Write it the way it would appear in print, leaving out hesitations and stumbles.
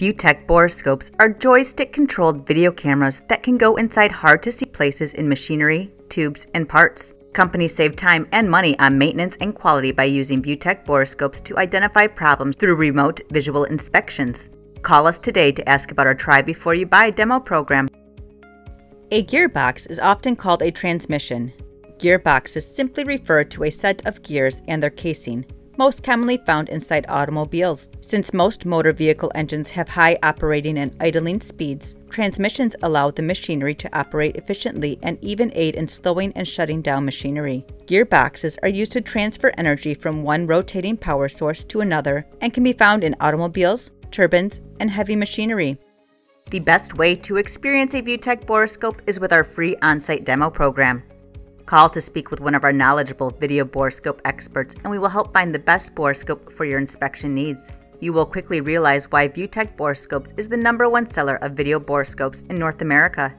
ViewTech Borescopes are joystick-controlled video cameras that can go inside hard-to-see places in machinery, tubes, and parts. Companies save time and money on maintenance and quality by using ViewTech Borescopes to identify problems through remote visual inspections. Call us today to ask about our Try Before You Buy demo program. A gearbox is often called a transmission. Gearboxes simply refer to a set of gears and their casing, most commonly found inside automobiles. Since most motor vehicle engines have high operating and idling speeds, transmissions allow the machinery to operate efficiently and even aid in slowing and shutting down machinery. Gearboxes are used to transfer energy from one rotating power source to another and can be found in automobiles, turbines, and heavy machinery. The best way to experience a ViewTech Borescope is with our free on-site demo program. Call to speak with one of our knowledgeable video borescope experts, and we will help find the best borescope for your inspection needs. You will quickly realize why ViewTech Borescopes is the #1 seller of video borescopes in North America.